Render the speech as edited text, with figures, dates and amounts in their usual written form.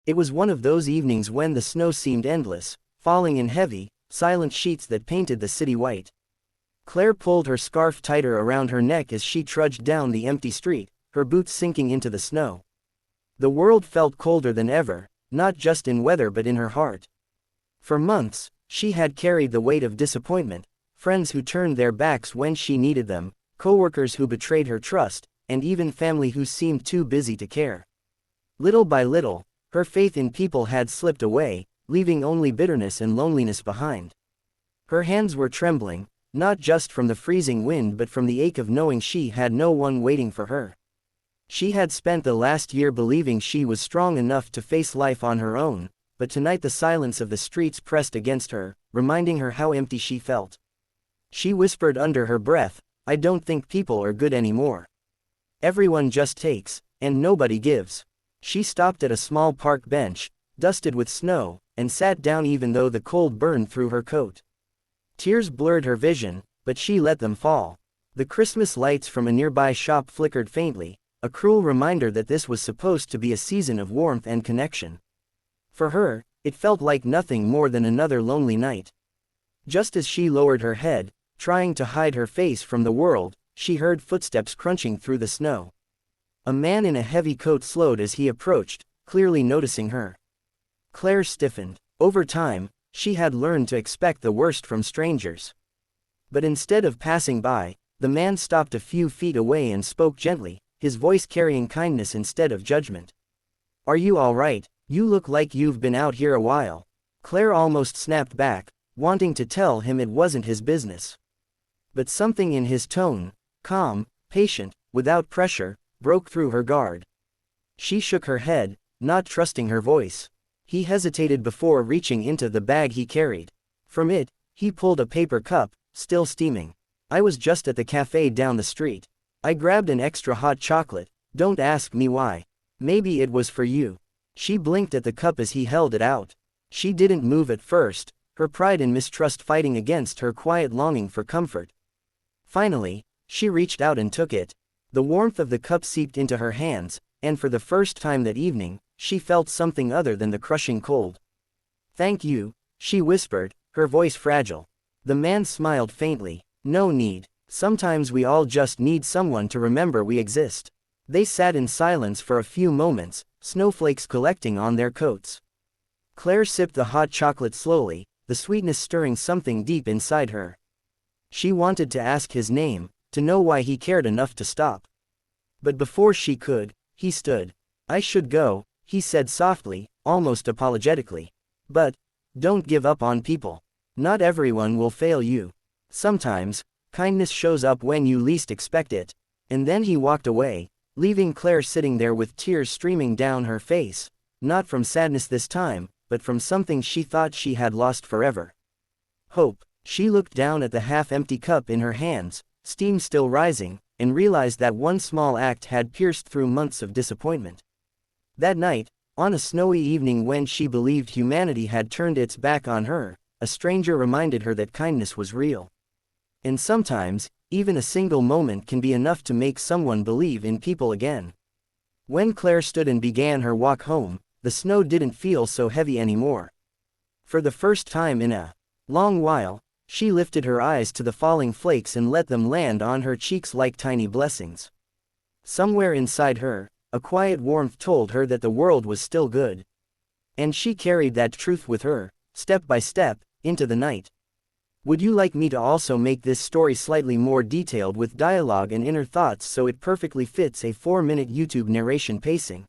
It was one of those evenings when the snow seemed endless, falling in heavy, silent sheets that painted the city white. Claire pulled her scarf tighter around her neck as she trudged down the empty street, her boots sinking into the snow. The world felt colder than ever, not just in weather but in her heart. For months, she had carried the weight of disappointment, friends who turned their backs when she needed them, coworkers who betrayed her trust, and even family who seemed too busy to care. Little by little, her faith in people had slipped away, leaving only bitterness and loneliness behind. Her hands were trembling, not just from the freezing wind but from the ache of knowing she had no one waiting for her. She had spent the last year believing she was strong enough to face life on her own, but tonight the silence of the streets pressed against her, reminding her how empty she felt. She whispered under her breath, "I don't think people are good anymore. Everyone just takes, and nobody gives." She stopped at a small park bench, dusted with snow, and sat down even though the cold burned through her coat. Tears blurred her vision, but she let them fall. The Christmas lights from a nearby shop flickered faintly, a cruel reminder that this was supposed to be a season of warmth and connection. For her, it felt like nothing more than another lonely night. Just as she lowered her head, trying to hide her face from the world, she heard footsteps crunching through the snow. A man in a heavy coat slowed as he approached, clearly noticing her. Claire stiffened. Over time, she had learned to expect the worst from strangers. But instead of passing by, the man stopped a few feet away and spoke gently, his voice carrying kindness instead of judgment. "Are you all right? You look like you've been out here a while." Claire almost snapped back, wanting to tell him it wasn't his business. But something in his tone, calm, patient, without pressure, broke through her guard. She shook her head, not trusting her voice. He hesitated before reaching into the bag he carried. From it, he pulled a paper cup, still steaming. "I was just at the cafe down the street. I grabbed an extra hot chocolate, don't ask me why. Maybe it was for you." She blinked at the cup as he held it out. She didn't move at first, her pride and mistrust fighting against her quiet longing for comfort. Finally, she reached out and took it. The warmth of the cup seeped into her hands, and for the first time that evening, she felt something other than the crushing cold. "Thank you," she whispered, her voice fragile. The man smiled faintly. "No need. Sometimes we all just need someone to remember we exist." They sat in silence for a few moments, snowflakes collecting on their coats. Claire sipped the hot chocolate slowly, the sweetness stirring something deep inside her. She wanted to ask his name, to know why he cared enough to stop. But before she could, he stood. "I should go," he said softly, almost apologetically. "But, don't give up on people. Not everyone will fail you. Sometimes, kindness shows up when you least expect it." And then he walked away, leaving Claire sitting there with tears streaming down her face, not from sadness this time, but from something she thought she had lost forever. Hope. She looked down at the half-empty cup in her hands, steam still rising, and realized that one small act had pierced through months of disappointment. That night, on a snowy evening when she believed humanity had turned its back on her, a stranger reminded her that kindness was real. And sometimes, even a single moment can be enough to make someone believe in people again. When Claire stood and began her walk home, the snow didn't feel so heavy anymore. For the first time in a long while, she lifted her eyes to the falling flakes and let them land on her cheeks like tiny blessings. Somewhere inside her, a quiet warmth told her that the world was still good. And she carried that truth with her, step by step, into the night. Would you like me to also make this story slightly more detailed with dialogue and inner thoughts so it perfectly fits a 4-minute YouTube narration pacing?